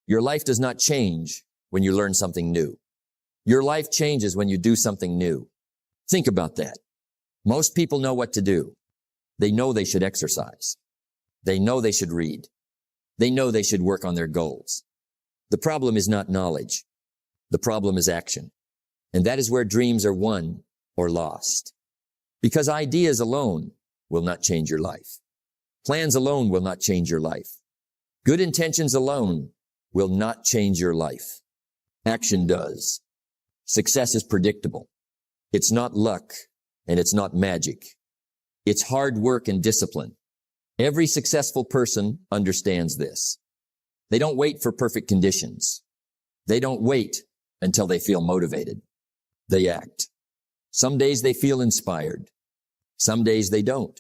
Your life does not change when you learn something new. Your life changes when you do something new. Think about that. Most people know what to do. They know they should exercise. They know they should read. They know they should work on their goals. The problem is not knowledge. The problem is action. And that is where dreams are won or lost. Because ideas alone will not change your life. Plans alone will not change your life. Good intentions alone will not change your life. Action does. Success is predictable. It's not luck and it's not magic. It's hard work and discipline. Every successful person understands this. They don't wait for perfect conditions. They don't wait until they feel motivated. They act. Some days they feel inspired. Some days they don't,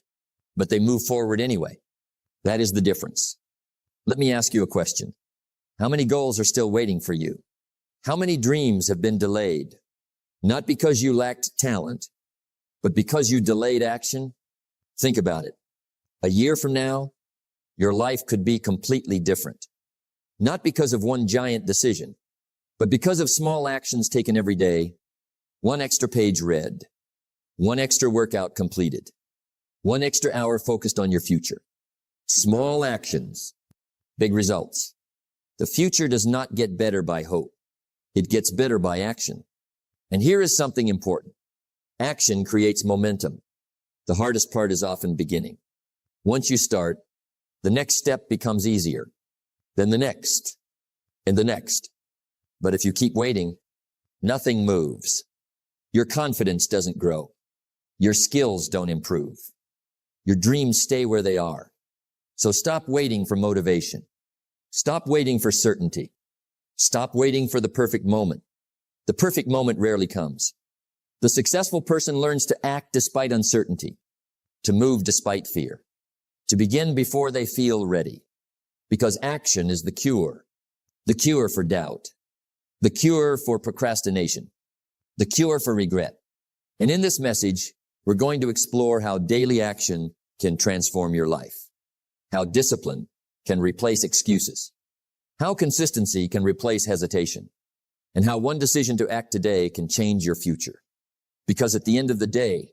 but they move forward anyway. That is the difference. Let me ask you a question. How many goals are still waiting for you? How many dreams have been delayed? Not because you lacked talent, but because you delayed action? Think about it. A year from now, your life could be completely different. Not because of one giant decision, but because of small actions taken every day, one extra page read, one extra workout completed, one extra hour focused on your future. Small actions, big results. The future does not get better by hope. It gets better by action. And here is something important. Action creates momentum. The hardest part is often beginning. Once you start, the next step becomes easier, then the next, and the next. But if you keep waiting, nothing moves. Your confidence doesn't grow. Your skills don't improve. Your dreams stay where they are. So stop waiting for motivation. Stop waiting for certainty. Stop waiting for the perfect moment. The perfect moment rarely comes. The successful person learns to act despite uncertainty, to move despite fear, to begin before they feel ready. Because action is the cure for doubt, the cure for procrastination, the cure for regret. And in this message, we're going to explore how daily action can transform your life, how discipline can replace excuses, how consistency can replace hesitation, and how one decision to act today can change your future. Because at the end of the day,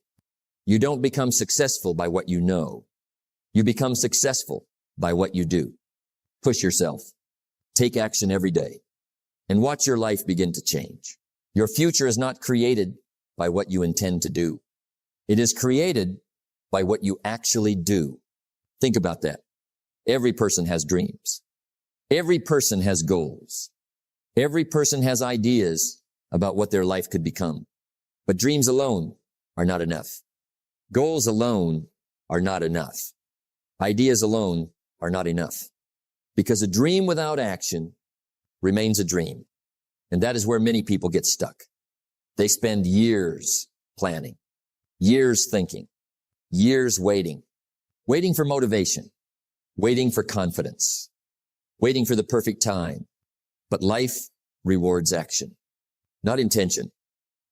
you don't become successful by what you know. You become successful by what you do. Push yourself. Take action every day. And watch your life begin to change. Your future is not created by what you intend to do. It is created by what you actually do. Think about that. Every person has dreams. Every person has goals. Every person has ideas about what their life could become. But dreams alone are not enough. Goals alone are not enough. Ideas alone are not enough. Because a dream without action remains a dream. And that is where many people get stuck. They spend years planning, years thinking, years waiting for motivation, waiting for confidence, waiting for the perfect time. But life rewards action, not intention.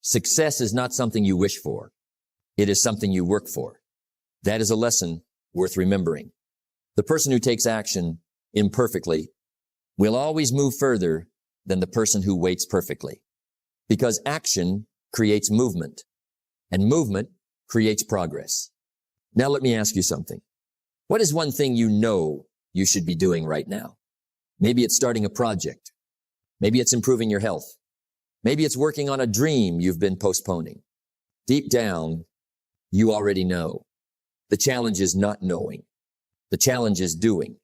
Success is not something you wish for. It is something you work for. That is a lesson worth remembering. The person who takes action imperfectly will always move further than the person who waits perfectly. Because action creates movement, and movement creates progress. Now let me ask you something. What is one thing you know you should be doing right now? Maybe it's starting a project. Maybe it's improving your health. Maybe it's working on a dream you've been postponing. Deep down, you already know. The challenge is not knowing. The challenge is doing.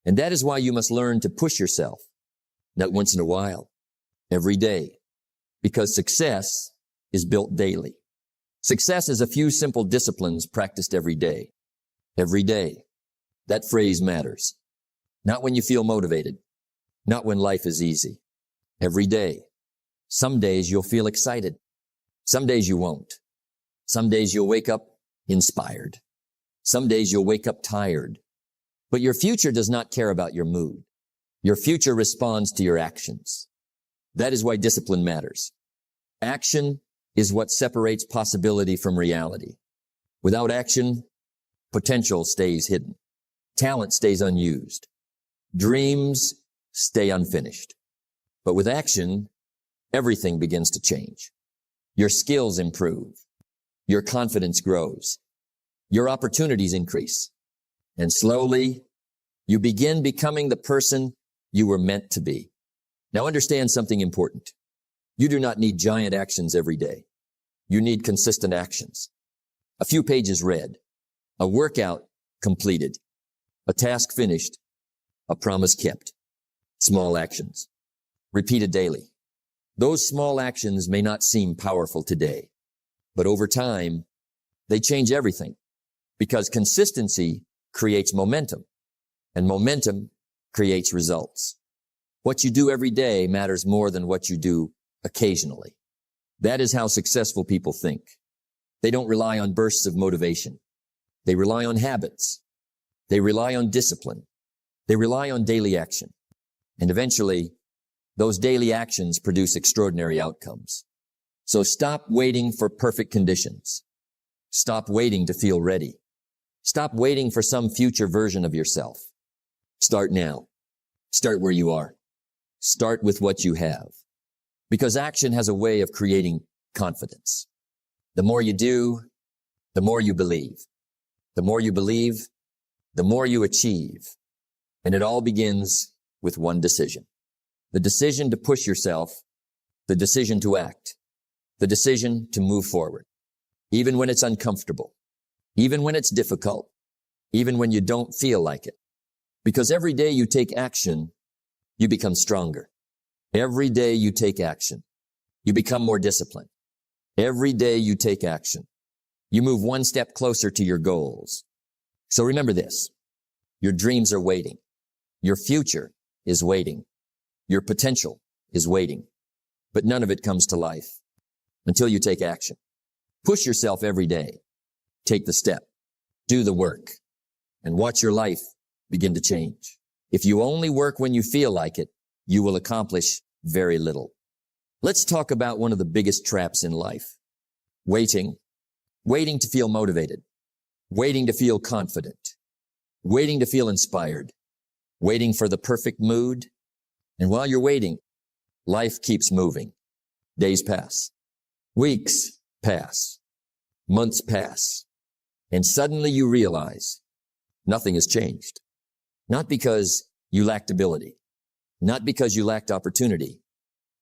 And that is why you must learn to push yourself, not once in a while, every day. Because success is built daily. Success is a few simple disciplines practiced every day. Every day. That phrase matters. Not when you feel motivated. Not when life is easy. Every day. Some days you'll feel excited. Some days you won't. Some days you'll wake up inspired. Some days you'll wake up tired. But your future does not care about your mood. Your future responds to your actions. That is why discipline matters. Action is what separates possibility from reality. Without action, potential stays hidden. Talent stays unused. Dreams stay unfinished. But with action, everything begins to change. Your skills improve. Your confidence grows. Your opportunities increase. And slowly, you begin becoming the person you were meant to be. Now understand something important. You do not need giant actions every day. You need consistent actions. A few pages read, a workout completed, a task finished, a promise kept. Small actions, repeated daily. Those small actions may not seem powerful today, but over time, they change everything because consistency creates momentum, and momentum creates results. What you do every day matters more than what you do occasionally. That is how successful people think. They don't rely on bursts of motivation. They rely on habits. They rely on discipline. They rely on daily action. And eventually, those daily actions produce extraordinary outcomes. So stop waiting for perfect conditions. Stop waiting to feel ready. Stop waiting for some future version of yourself. Start now. Start where you are. Start with what you have. Because action has a way of creating confidence. The more you do, the more you believe. The more you believe, the more you achieve. And it all begins with one decision. The decision to push yourself, the decision to act, the decision to move forward. Even when it's uncomfortable, even when it's difficult, even when you don't feel like it. Because every day you take action, you become stronger. Every day you take action, you become more disciplined. Every day you take action, you move one step closer to your goals. So remember this, your dreams are waiting. Your future is waiting. Your potential is waiting. But none of it comes to life until you take action. Push yourself every day. Take the step. Do the work. And watch your life begin to change. If you only work when you feel like it, you will accomplish very little. Let's talk about one of the biggest traps in life. Waiting. Waiting to feel motivated. Waiting to feel confident. Waiting to feel inspired. Waiting for the perfect mood. And while you're waiting, life keeps moving. Days pass. Weeks pass. Months pass. And suddenly you realize nothing has changed. Not because you lacked ability. Not because you lacked opportunity,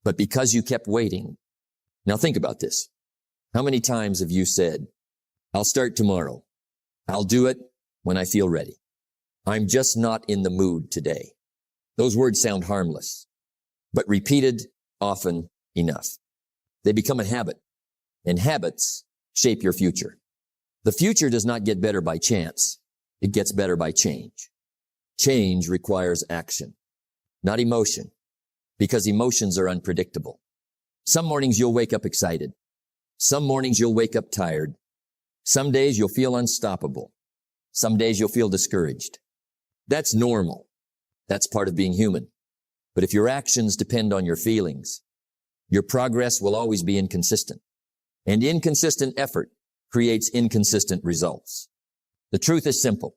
but because you kept waiting. Now think about this. How many times have you said, I'll start tomorrow. I'll do it when I feel ready. I'm just not in the mood today. Those words sound harmless, but repeated often enough. They become a habit, and habits shape your future. The future does not get better by chance. It gets better by change. Change requires action, not emotion, because emotions are unpredictable. Some mornings you'll wake up excited. Some mornings you'll wake up tired. Some days you'll feel unstoppable. Some days you'll feel discouraged. That's normal. That's part of being human. But if your actions depend on your feelings, your progress will always be inconsistent. And inconsistent effort creates inconsistent results. The truth is simple.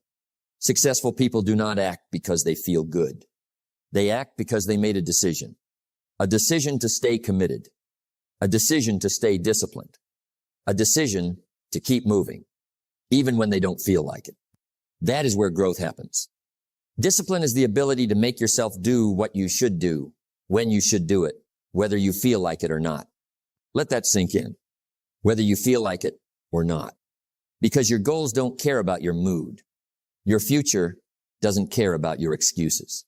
Successful people do not act because they feel good. They act because they made a decision to stay committed, a decision to stay disciplined, a decision to keep moving, even when they don't feel like it. That is where growth happens. Discipline is the ability to make yourself do what you should do, when you should do it, whether you feel like it or not. Let that sink in, whether you feel like it or not. Because your goals don't care about your mood. Your future doesn't care about your excuses.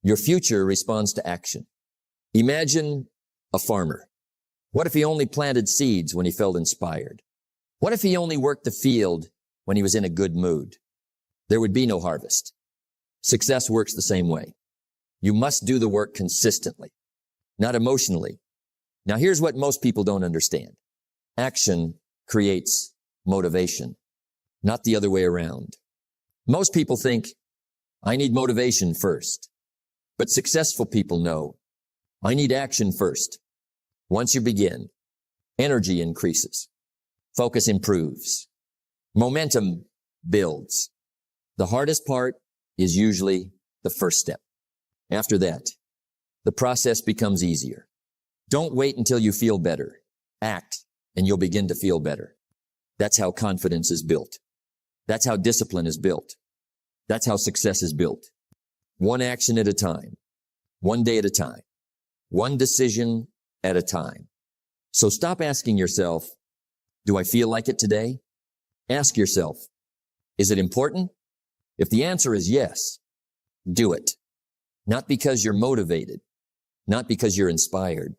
Your future responds to action. Imagine a farmer. What if he only planted seeds when he felt inspired? What if he only worked the field when he was in a good mood? There would be no harvest. Success works the same way. You must do the work consistently, not emotionally. Now here's what most people don't understand. Action creates motivation, not the other way around. Most people think, I need motivation first. But successful people know, I need action first. Once you begin, energy increases. Focus improves. Momentum builds. The hardest part is usually the first step. After that, the process becomes easier. Don't wait until you feel better. Act, and you'll begin to feel better. That's how confidence is built. That's how discipline is built. That's how success is built. One action at a time. One day at a time. One decision at a time. So stop asking yourself, do I feel like it today? Ask yourself, is it important? If the answer is yes, do it. Not because you're motivated, not because you're inspired,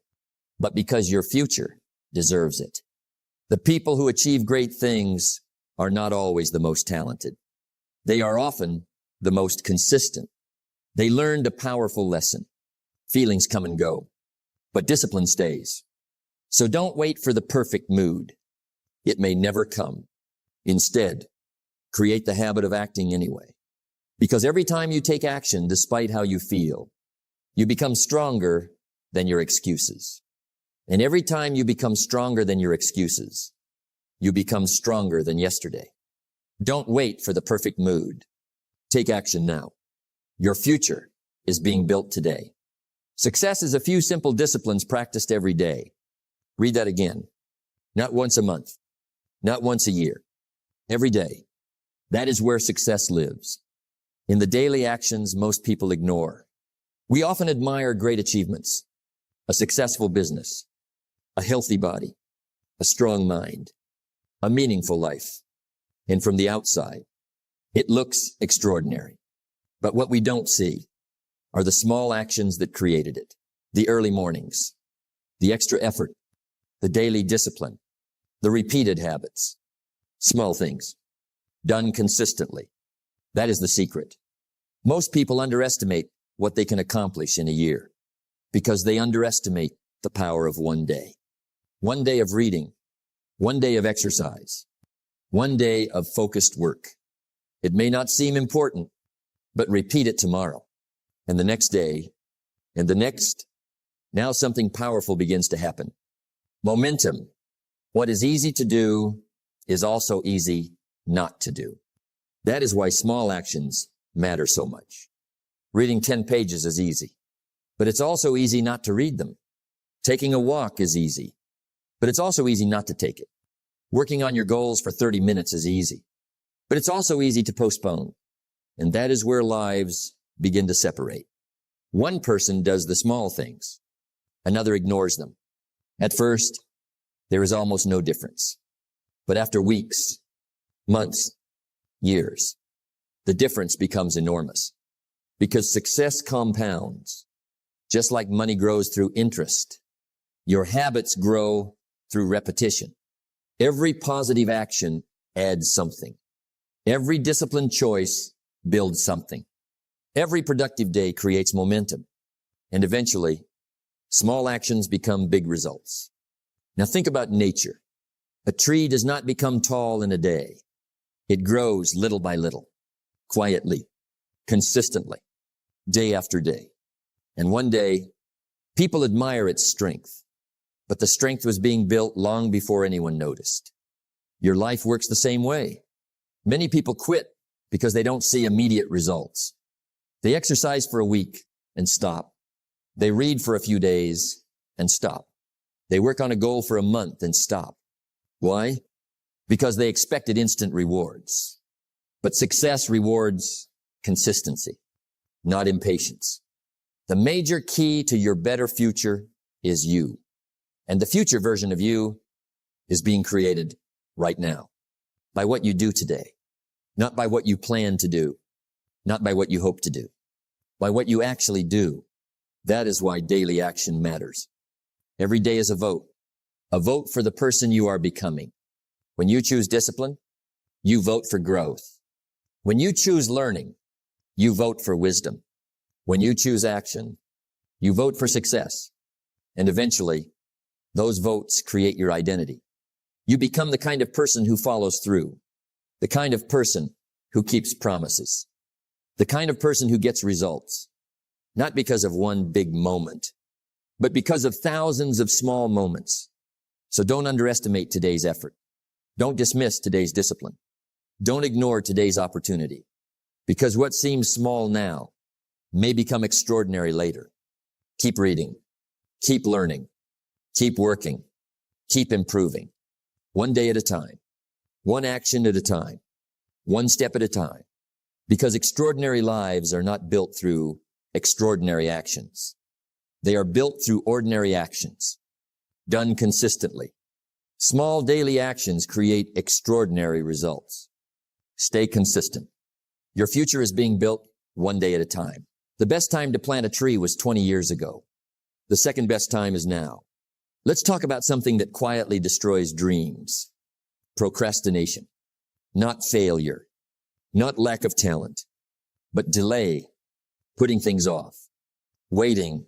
but because your future deserves it. The people who achieve great things are not always the most talented. They are often the most consistent. They learned a powerful lesson. Feelings come and go, but discipline stays. So don't wait for the perfect mood. It may never come. Instead, create the habit of acting anyway. Because every time you take action, despite how you feel, you become stronger than your excuses. And every time you become stronger than your excuses, you become stronger than yesterday. Don't wait for the perfect mood. Take action now. Your future is being built today. Success is a few simple disciplines practiced every day. Read that again. Not once a month. Not once a year. Every day. That is where success lives. In the daily actions most people ignore. We often admire great achievements. A successful business. A healthy body. A strong mind. A meaningful life. And from the outside, it looks extraordinary. But what we don't see are the small actions that created it. The early mornings, the extra effort, the daily discipline, the repeated habits, small things, done consistently. That is the secret. Most people underestimate what they can accomplish in a year because they underestimate the power of one day. One day of reading, one day of exercise, one day of focused work. It may not seem important, but repeat it tomorrow and the next day and the next. Now something powerful begins to happen. Momentum. What is easy to do is also easy not to do. That is why small actions matter so much. Reading 10 pages is easy, but it's also easy not to read them. Taking a walk is easy, but it's also easy not to take it. Working on your goals for 30 minutes is easy, but it's also easy to postpone. And that is where lives begin to separate. One person does the small things. Another ignores them. At first, there is almost no difference. But after weeks, months, years, the difference becomes enormous. Because success compounds. Just like money grows through interest, your habits grow through repetition. Every positive action adds something. Every disciplined choice builds something. Every productive day creates momentum. And eventually, small actions become big results. Now think about nature. A tree does not become tall in a day. It grows little by little, quietly, consistently, day after day. And one day, people admire its strength. But the strength was being built long before anyone noticed. Your life works the same way. Many people quit because they don't see immediate results. They exercise for a week and stop. They read for a few days and stop. They work on a goal for a month and stop. Why? Because they expected instant rewards. But success rewards consistency, not impatience. The major key to your better future is you. And the future version of you is being created right now by what you do today, not by what you plan to do, not by what you hope to do, by what you actually do. That is why daily action matters. Every day is a vote for the person you are becoming. When you choose discipline, you vote for growth. When you choose learning, you vote for wisdom. When you choose action, you vote for success. And eventually, those votes create your identity. You become the kind of person who follows through, the kind of person who keeps promises, the kind of person who gets results, not because of one big moment, but because of thousands of small moments. So don't underestimate today's effort. Don't dismiss today's discipline. Don't ignore today's opportunity, because what seems small now may become extraordinary later. Keep reading, keep learning, keep working, keep improving. One day at a time, one action at a time, one step at a time. Because extraordinary lives are not built through extraordinary actions. They are built through ordinary actions, done consistently. Small daily actions create extraordinary results. Stay consistent. Your future is being built one day at a time. The best time to plant a tree was 20 years ago. The second best time is now. Let's talk about something that quietly destroys dreams. Procrastination. Not failure, not lack of talent, but delay, putting things off, waiting,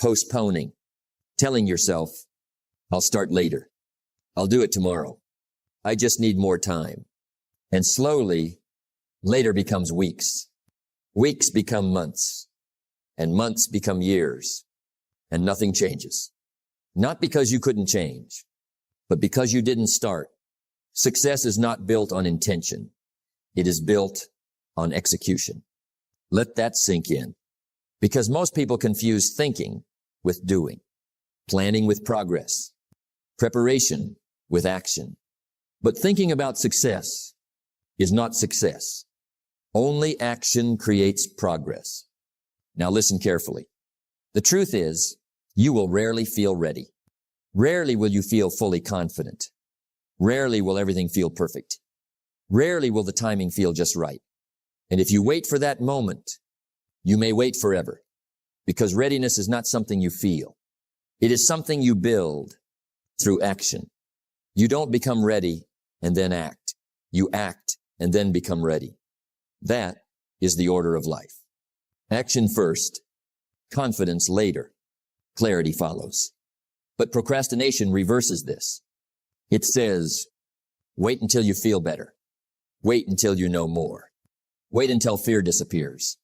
postponing, telling yourself, I'll start later. I'll do it tomorrow. I just need more time. And slowly, later becomes weeks. Weeks become months, and months become years, and nothing changes. Not because you couldn't change, but because you didn't start. Success is not built on intention. It is built on execution. Let that sink in. Because most people confuse thinking with doing, planning with progress, preparation with action. But thinking about success is not success. Only action creates progress. Now listen carefully. The truth is, you will rarely feel ready. Rarely will you feel fully confident. Rarely will everything feel perfect. Rarely will the timing feel just right. And if you wait for that moment, you may wait forever. Because readiness is not something you feel. It is something you build through action. You don't become ready and then act. You act and then become ready. That is the order of life. Action first, confidence later, clarity follows. But procrastination reverses this. It says, wait until you feel better. Wait until you know more. Wait until fear disappears.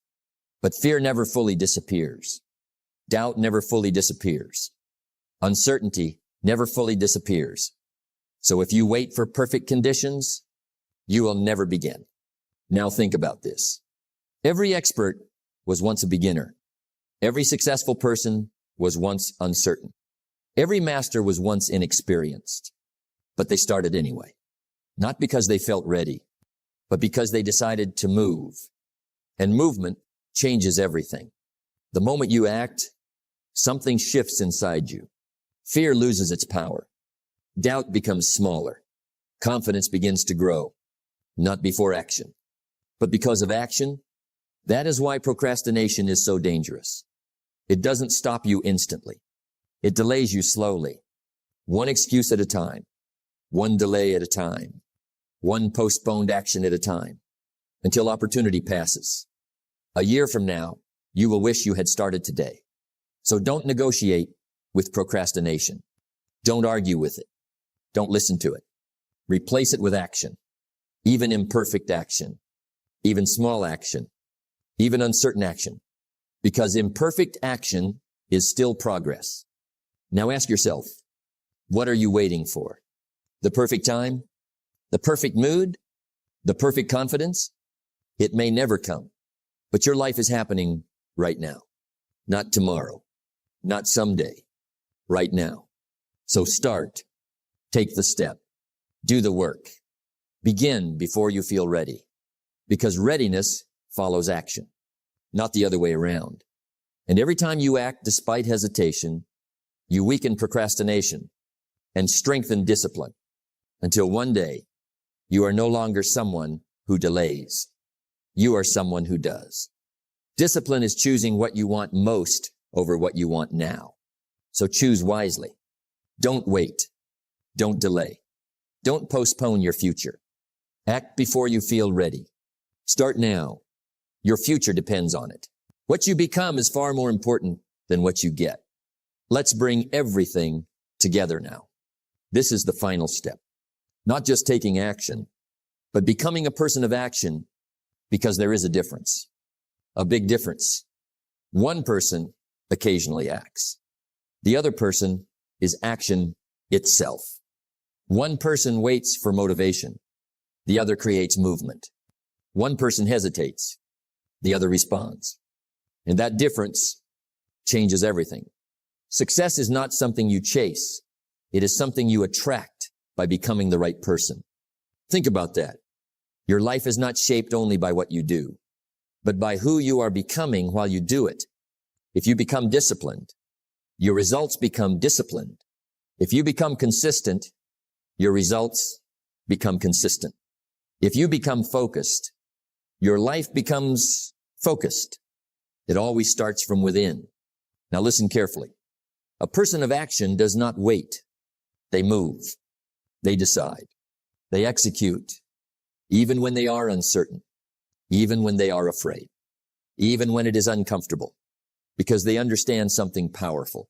But fear never fully disappears. Doubt never fully disappears. Uncertainty never fully disappears. So if you wait for perfect conditions, you will never begin. Now think about this. Every expert was once a beginner. Every successful person was once uncertain. Every master was once inexperienced. But they started anyway. Not because they felt ready, but because they decided to move. And movement changes everything. The moment you act, something shifts inside you. Fear loses its power. Doubt becomes smaller. Confidence begins to grow. Not before action, but because of action. That is why procrastination is so dangerous. It doesn't stop you instantly. It delays you slowly. One excuse at a time. One delay at a time. One postponed action at a time. Until opportunity passes. A year from now, you will wish you had started today. So don't negotiate with procrastination. Don't argue with it. Don't listen to it. Replace it with action. Even imperfect action. Even small action. Even uncertain action. Because imperfect action is still progress. Now ask yourself, what are you waiting for? The perfect time? The perfect mood? The perfect confidence? It may never come, but your life is happening right now. Not tomorrow. Not someday. Right now. So start. Take the step. Do the work. Begin before you feel ready. Because readiness follows action, not the other way around. And every time you act despite hesitation, you weaken procrastination and strengthen discipline until one day you are no longer someone who delays. You are someone who does. Discipline is choosing what you want most over what you want now. So choose wisely. Don't wait. Don't delay. Don't postpone your future. Act before you feel ready. Start now. Your future depends on it. What you become is far more important than what you get. Let's bring everything together now. This is the final step. Not just taking action, but becoming a person of action, because there is a difference. A big difference. One person occasionally acts. The other person is action itself. One person waits for motivation. The other creates movement. One person hesitates. The other responds. And that difference changes everything. Success is not something you chase. It is something you attract by becoming the right person. Think about that. Your life is not shaped only by what you do, but by who you are becoming while you do it. If you become disciplined, your results become disciplined. If you become consistent, your results become consistent. If you become focused, your life becomes focused. It always starts from within. Now listen carefully. A person of action does not wait. They move. They decide. They execute, even when they are uncertain, even when they are afraid, even when it is uncomfortable, because they understand something powerful.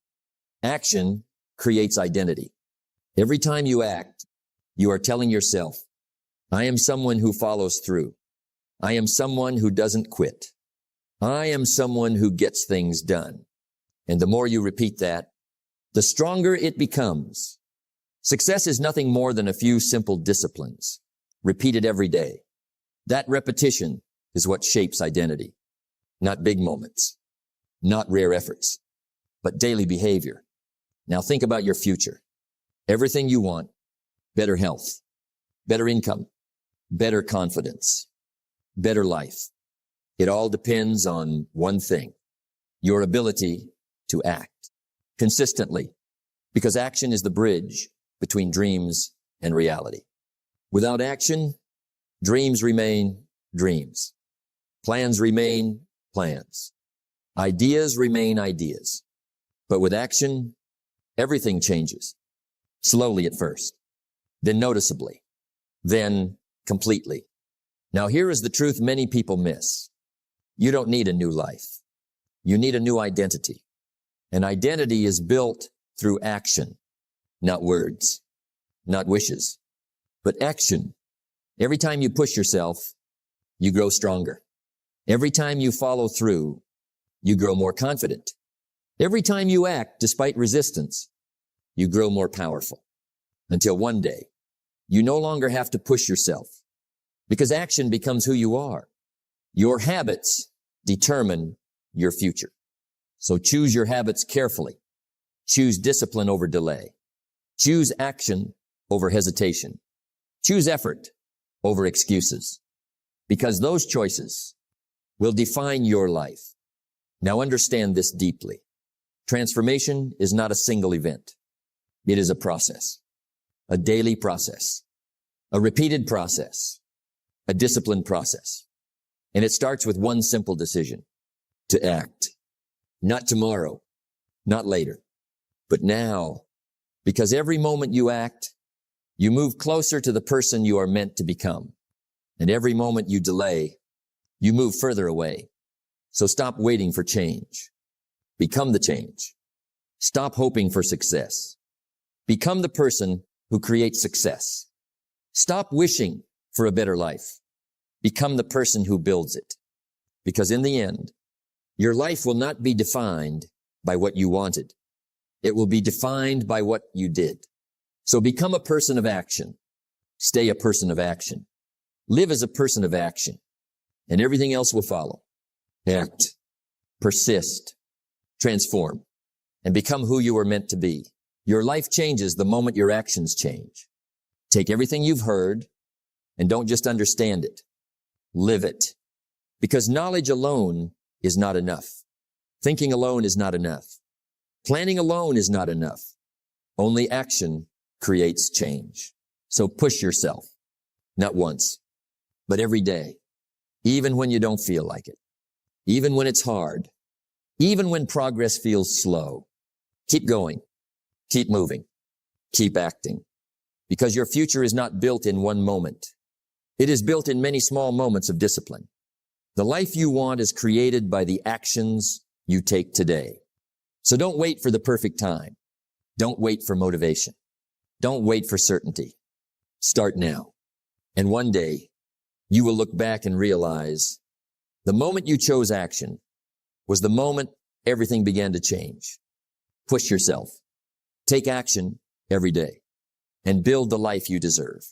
Action creates identity. Every time you act, you are telling yourself, I am someone who follows through. I am someone who doesn't quit. I am someone who gets things done. And the more you repeat that, the stronger it becomes. Success is nothing more than a few simple disciplines, repeated every day. That repetition is what shapes identity. Not big moments, not rare efforts, but daily behavior. Now think about your future. Everything you want, better health, better income, better confidence, better life. It all depends on one thing, your ability to act consistently, because action is the bridge between dreams and reality. Without action, dreams remain dreams. Plans remain plans. Ideas remain ideas. But with action, everything changes. Slowly at first, then noticeably, then completely. Now here is the truth many people miss. You don't need a new life. You need a new identity. An identity is built through action, not words, not wishes, but action. Every time you push yourself, you grow stronger. Every time you follow through, you grow more confident. Every time you act despite resistance, you grow more powerful. Until one day, you no longer have to push yourself because action becomes who you are. Your habits determine your future. So choose your habits carefully. Choose discipline over delay. Choose action over hesitation. Choose effort over excuses, because those choices will define your life. Now understand this deeply. Transformation is not a single event. It is a process, a daily process, a repeated process, a disciplined process. And it starts with one simple decision: to act. Not tomorrow, not later, but now. Because every moment you act, you move closer to the person you are meant to become. And every moment you delay, you move further away. So stop waiting for change. Become the change. Stop hoping for success. Become the person who creates success. Stop wishing for a better life. Become the person who builds it. Because in the end, your life will not be defined by what you wanted. It will be defined by what you did. So become a person of action. Stay a person of action. Live as a person of action. And everything else will follow. Act. Persist. Transform. And become who you were meant to be. Your life changes the moment your actions change. Take everything you've heard and don't just understand it. Live it. Because knowledge alone is not enough. Thinking alone is not enough. Planning alone is not enough. Only action creates change. So push yourself, not once, but every day, even when you don't feel like it, even when it's hard, even when progress feels slow. Keep going, keep moving, keep acting, because your future is not built in one moment. It is built in many small moments of discipline. The life you want is created by the actions you take today. So don't wait for the perfect time. Don't wait for motivation. Don't wait for certainty. Start now. And one day, you will look back and realize the moment you chose action was the moment everything began to change. Push yourself. Take action every day and build the life you deserve.